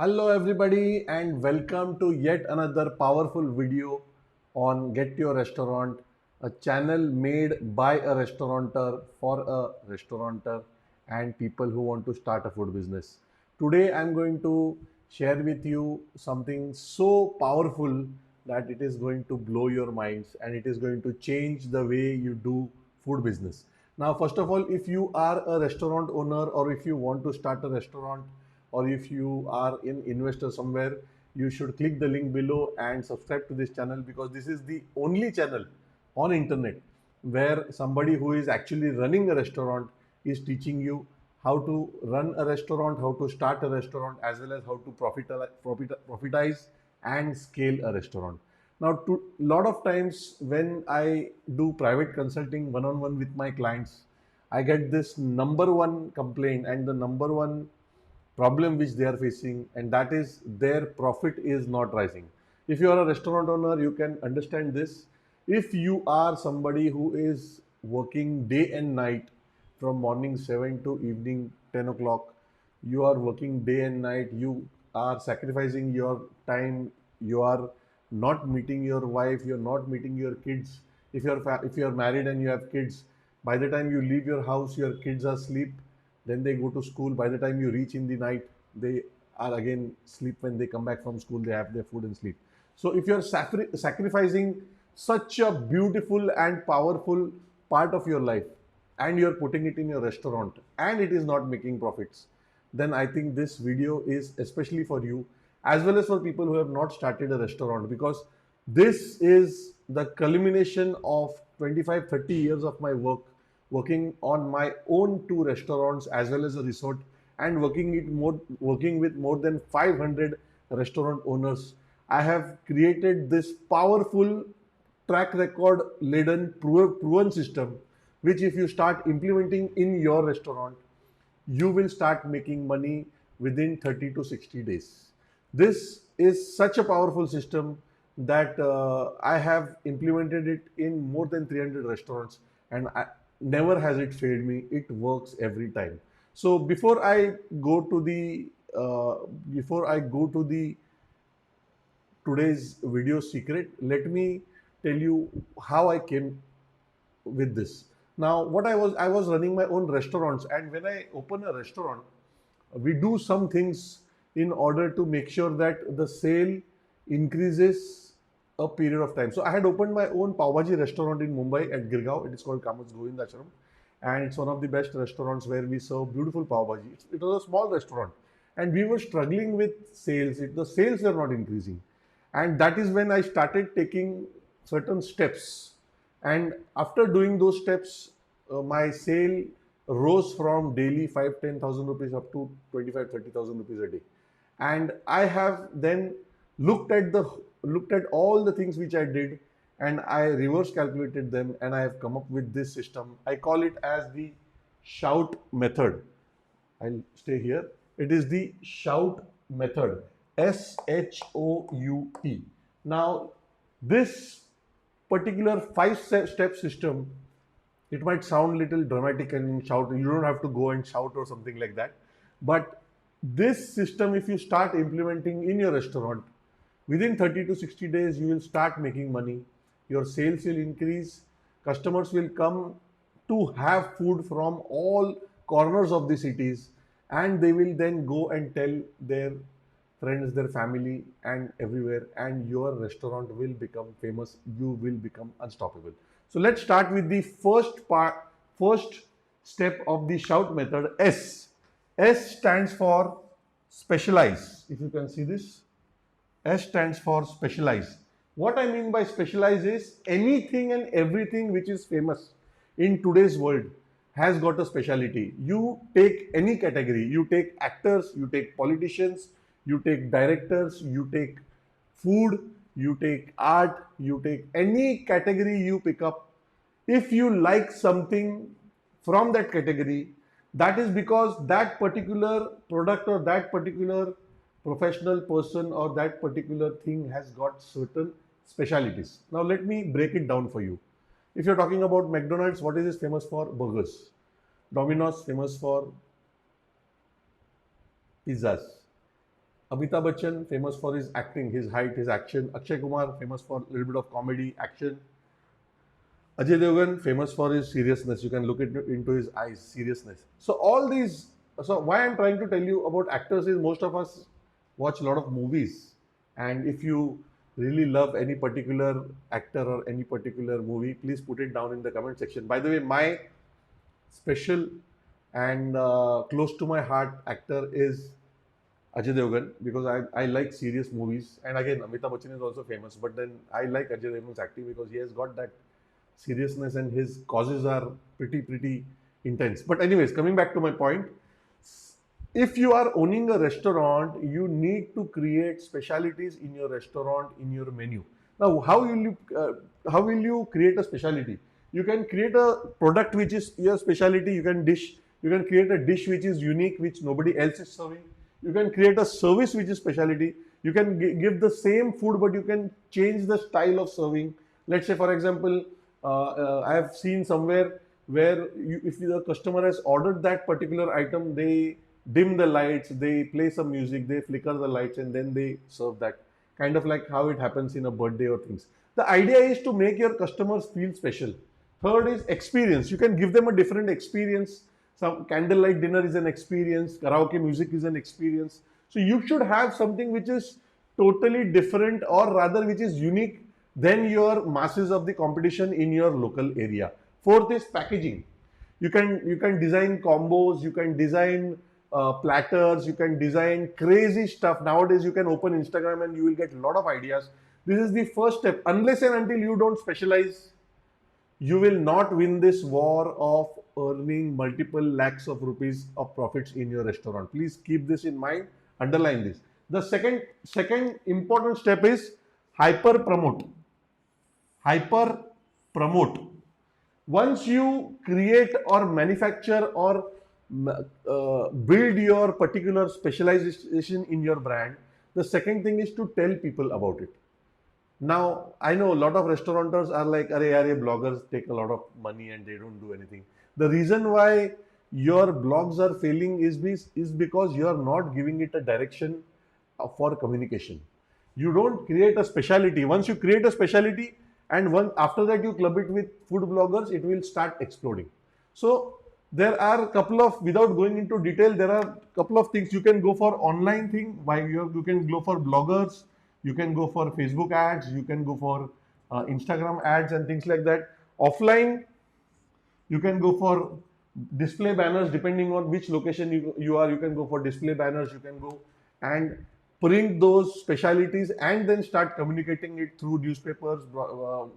Hello everybody and welcome to yet another powerful video on Get Your Restaurant, a channel made by a restaurateur for a restaurateur and people who want to start a food business. Today I'm going to share with you something so powerful that it is going to blow your minds and it is going to change the way you do food business. Now, first of all, if you are a restaurant owner or if you want to start a restaurant, or if you are an investor somewhere, you should click the link below and subscribe to this channel, because this is the only channel on internet where somebody who is actually running a restaurant is teaching you how to run a restaurant, how to start a restaurant, as well as how to profitize and scale a restaurant. Now, to lot of times when I do private consulting one-on-one with my clients, I get this number one complaint and the number one problem which they are facing, and that is their profit is not rising. If you are a restaurant owner, you can understand this. If you are somebody who is working day and night from morning 7 to evening 10 o'clock, you are working day and night, you are sacrificing your time, you are not meeting your wife, you're not meeting your kids. If you're married and you have kids, by the time you leave your house, your kids are asleep, then they go to school. By the time you reach in the night, they are again sleep. When they come back from school, they have their food and sleep. So if you're sacrificing such a beautiful and powerful part of your life and you're putting it in your restaurant and it is not making profits, then I think this video is especially for you, as well as for people who have not started a restaurant, because this is the culmination of 25-30 years of my work, working on my own two restaurants as well as a resort, and working with more than 500 restaurant owners. I have created this powerful track record laden proven system, which if you start implementing in your restaurant, you will start making money within 30 to 60 days. This is such a powerful system that I have implemented it in more than 300 restaurants, and never has it failed me. It works every time. So before I go to the today's video secret, let me tell you how I came with this. Now, I was running my own restaurants, and when I open a restaurant, we do some things in order to make sure that the sale increases a period of time. So I had opened my own pav bhaji restaurant in Mumbai at Girgaon. It is called Kamat's Govindashram, and it's one of the best restaurants where we serve beautiful pav bhaji. It was a small restaurant, and we were struggling with sales. The sales were not increasing, and that is when I started taking certain steps. And after doing those steps, my sale rose from daily 5-10,000 rupees up to 25-30,000 rupees a day. And I have then looked at all the things which I did, and I reverse calculated them, and I have come up with this system. I call it as the S.H.O.U.T method. I'll stay here. It is the S.H.O.U.T method. S.H.O.U.T. Now, this particular five-step system, it might sound little dramatic and shout. You don't have to go and shout or something like that. But this system, if you start implementing in your restaurant, within 30 to 60 days, you will start making money. Your sales will increase. Customers will come to have food from all corners of the cities, and they will then go and tell their friends, their family, and everywhere, and your restaurant will become famous. You will become unstoppable. So let's start with the first step of the S.H.O.U.T method. S stands for specialize. If you can see this, S stands for specialize. What I mean by specialize is anything and everything which is famous in today's world has got a speciality. You take any category, you take actors, you take politicians, you take directors, you take food, you take art, you take any category you pick up. If you like something from that category, that is because that particular product or that particular professional person or that particular thing has got certain specialities. Now, let me break it down for you. If you're talking about McDonald's, what is it famous for? Burgers. Domino's famous for pizzas. Amitabh Bachchan, famous for his acting, his height, his action. Akshay Kumar, famous for a little bit of comedy, action. Ajay Devgan, famous for his seriousness. You can look into his eyes, seriousness. So all these. So why I'm trying to tell you about actors is most of us watch a lot of movies, and if you really love any particular actor or any particular movie, please put it down in the comment section. By the way, my special and close to my heart actor is Ajay Devgan because I like serious movies. And again, Amitabh Bachchan is also famous, but then I like Ajay Devgan's acting because he has got that seriousness and his causes are pretty intense. But anyways, coming back to my point, if you are owning a restaurant, you need to create specialities in your restaurant, in your menu. Now, how will you create a specialty? You can create a product which is your specialty. You can create a dish which is unique, which nobody else is serving. You can create a service which is specialty. You can give the same food, but you can change the style of serving. Let's say, for example, I have seen somewhere where if the customer has ordered that particular item, they dim the lights, they play some music, they flicker the lights, and then they serve that. Kind of like how it happens in a birthday or things. The idea is to make your customers feel special. Third is experience. You can give them a different experience. Some candlelight dinner is an experience, karaoke music is an experience. So you should have something which is totally different, or rather which is unique than your masses of the competition in your local area. Fourth is packaging. You can design combos, you can design platters, you can design crazy stuff. Nowadays you can open Instagram and you will get a lot of ideas. This is the first step. Unless and until you don't specialize, you will not win this war of earning multiple lakhs of rupees of profits in your restaurant. Please keep this in mind, underline this. The second important step is hyper promote. Hyper promote. Once you create or manufacture or build your particular specialization in your brand, the second thing is to tell people about it. Now, I know a lot of restaurateurs are like, "Arey, arey, bloggers take a lot of money and they don't do anything." The reason why your blogs are failing is because you are not giving it a direction for communication. You don't create a specialty. Once you create a specialty and after that you club it with food bloggers, it will start exploding. So there are a couple of, without going into detail, there are a couple of things. You can go for online thing, why you can go for bloggers, you can go for Facebook ads, you can go for Instagram ads and things like that. Offline, you can go for display banners depending on which location you are. You can go for display banners, you can go and print those specialities and then start communicating it through newspapers.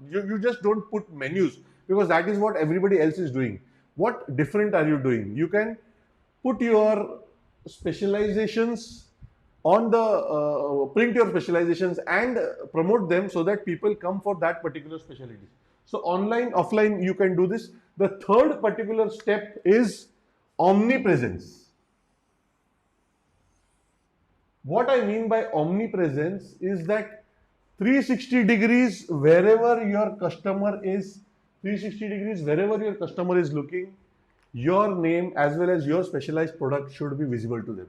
You just don't put menus because that is what everybody else is doing. What different are you doing? You can put your specializations on the print your specializations and promote them so that people come for that particular specialty. So online, offline, you can do this. The third particular step is omnipresence. What I mean by omnipresence is that 360 degrees wherever your customer is, 360 degrees wherever your customer is looking, your name as well as your specialized product should be visible to them.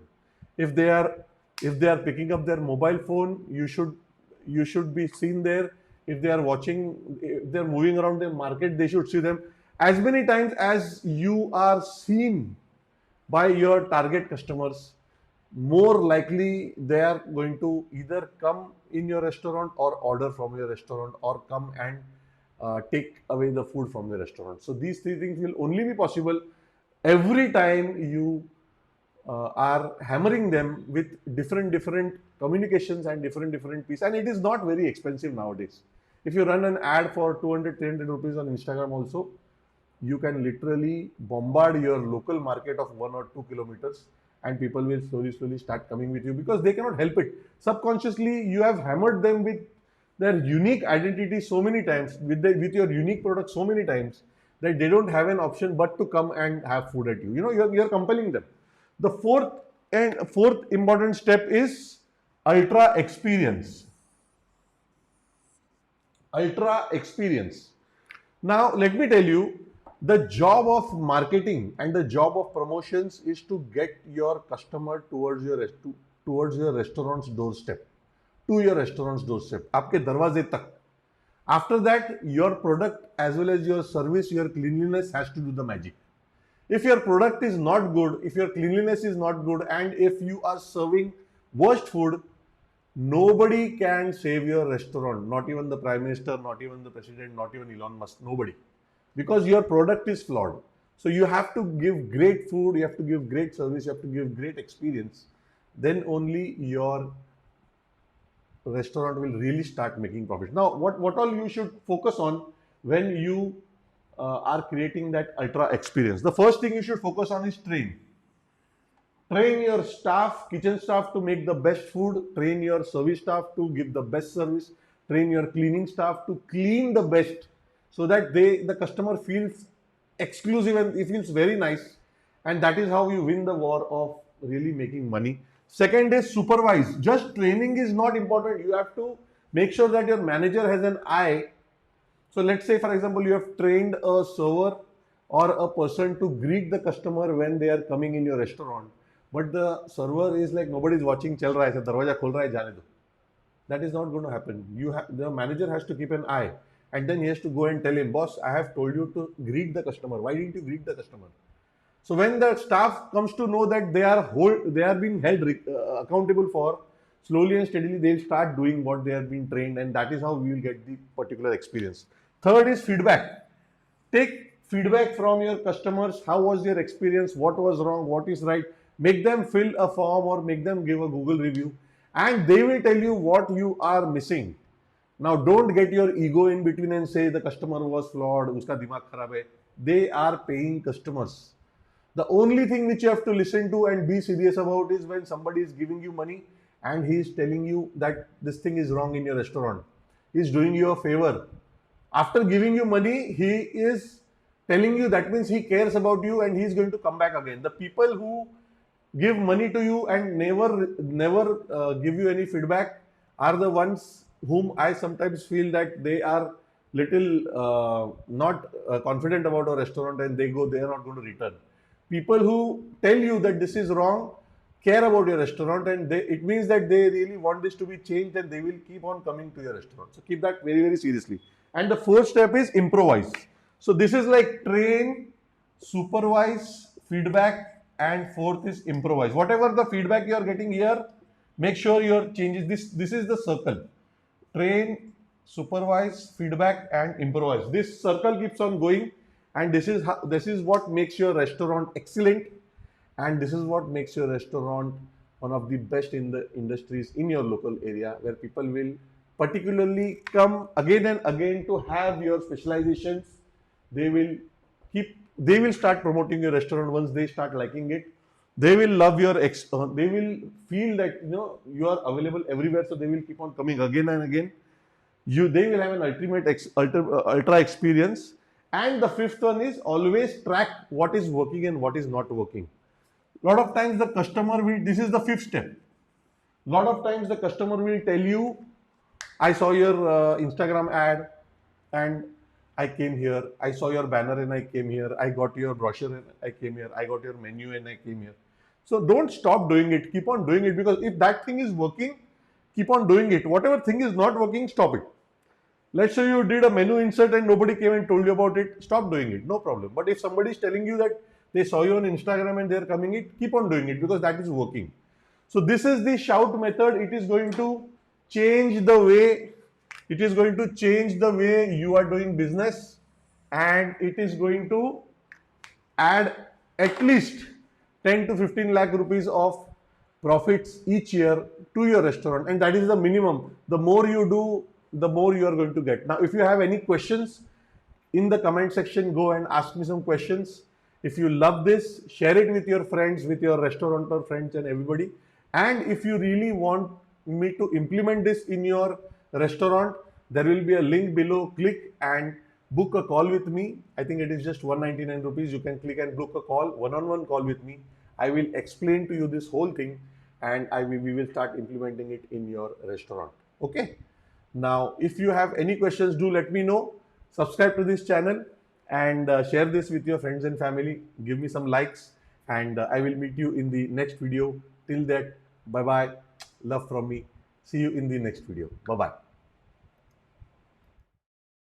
If they are picking up their mobile phone, you should be seen there. If they are watching, if they are moving around the market, they should see them as many times as you are seen by your target customers. More likely they are going to either come in your restaurant or order from your restaurant or come and take away the food from the restaurant. So these three things will only be possible every time you are hammering them with different communications and different pieces. And it is not very expensive nowadays. If you run an ad for 200-300 rupees on Instagram also, you can literally bombard your local market of 1 or 2 kilometers and people will slowly start coming with you because they cannot help it. Subconsciously, you have hammered them with their unique identity so many times, with your unique product so many times, that they don't have an option but to come and have food at you. You're compelling them. The fourth important step is ultra experience. Ultra experience. Now, let me tell you, the job of marketing and the job of promotions is to get your customer towards your restaurant, towards your restaurant's doorstep, to your restaurant's doorstep, आपके दरवाजे तक. After that, your product as well as your service, your cleanliness has to do the magic. If your product is not good, if your cleanliness is not good, and if you are serving worst food, nobody can save your restaurant. Not even the Prime Minister, not even the President, not even Elon Musk, nobody. Because your product is flawed. So you have to give great food, you have to give great service, you have to give great experience. Then only your restaurant will really start making profit. Now, what all you should focus on when you are creating that ultra experience? The first thing you should focus on is train. Train your staff, kitchen staff to make the best food. Train your service staff to give the best service. Train your cleaning staff to clean the best, so that the customer feels exclusive and it feels very nice. And that is how you win the war of really making money. Second is supervise. Just training is not important. You have to make sure that your manager has an eye. So let's say, for example, you have trained a server or a person to greet the customer when they are coming in your restaurant, but the server is like, nobody is watching, chal raha hai, darwaja khol raha hai, jaane do. That is not going to happen. The manager has to keep an eye, and then he has to go and tell him, boss, I have told you to greet the customer. Why didn't you greet the customer? So when the staff comes to know that they are being held accountable for, slowly and steadily they'll start doing what they have been trained, and that is how we will get the particular experience. Third is feedback. Take feedback from your customers. How was your experience? What was wrong? What is right? Make them fill a form or make them give a Google review, and they will tell you what you are missing. Now, don't get your ego in between and say the customer was flawed, uska dimag kharab hai. They are paying customers. The only thing which you have to listen to and be serious about is when somebody is giving you money and he is telling you that this thing is wrong in your restaurant. He is doing you a favor. After giving you money, he is telling you, that means he cares about you and he is going to come back again. The people who give money to you and never give you any feedback are the ones whom I sometimes feel that they are little not confident about a restaurant, and they are not going to return. People who tell you that this is wrong care about your restaurant, and it means that they really want this to be changed, and they will keep on coming to your restaurant. So keep that very, very seriously. And the fourth step is improvise. So this is like train, supervise, feedback, and fourth is improvise. Whatever the feedback you are getting here, make sure your changes. This is the circle. Train, supervise, feedback, and improvise. This circle keeps on going, and this is what makes your restaurant excellent, and this is what makes your restaurant one of the best in the industries in your local area, where people will particularly come again and again to have your specializations. They will start promoting your restaurant once they start liking it. They will love they will feel that you are available everywhere, so they will keep on coming again and again. They will have an ultra experience. And the fifth one is always track what is working and what is not working. A lot of times the customer will, this is the fifth step. A lot of times the customer will tell you, I saw your Instagram ad and I came here. I saw your banner and I came here. I got your brochure and I came here. I got your menu and I came here. So don't stop doing it. Keep on doing it, because if that thing is working, keep on doing it. Whatever thing is not working, stop it. Let's say you did a menu insert and nobody came and told you about it. Stop doing it. No problem. But if somebody is telling you that they saw you on Instagram and they're coming it, keep on doing it, because that is working. So this is the S.H.O.U.T method. It is going to change the way you are doing business, and it is going to add at least 10 to 15 lakh rupees of profits each year to your restaurant, and that is the minimum. The more you do, the more you are going to get. Now, if you have any questions in the comment section, go and ask me some questions. If you love this, share it with your friends, with your restaurateur friends and everybody. And if you really want me to implement this in your restaurant, there will be a link below. Click and book a call with me. I think it is just 199 rupees. You can click and book a call, one-on-one call with me. I will explain to you this whole thing, and we will start implementing it in your restaurant. Okay. Now, if you have any questions, do let me know. Subscribe to this channel and share this with your friends and family. Give me some likes, and I will meet you in the next video. Till that, Bye bye. Love from me. See you in the next video. Bye bye.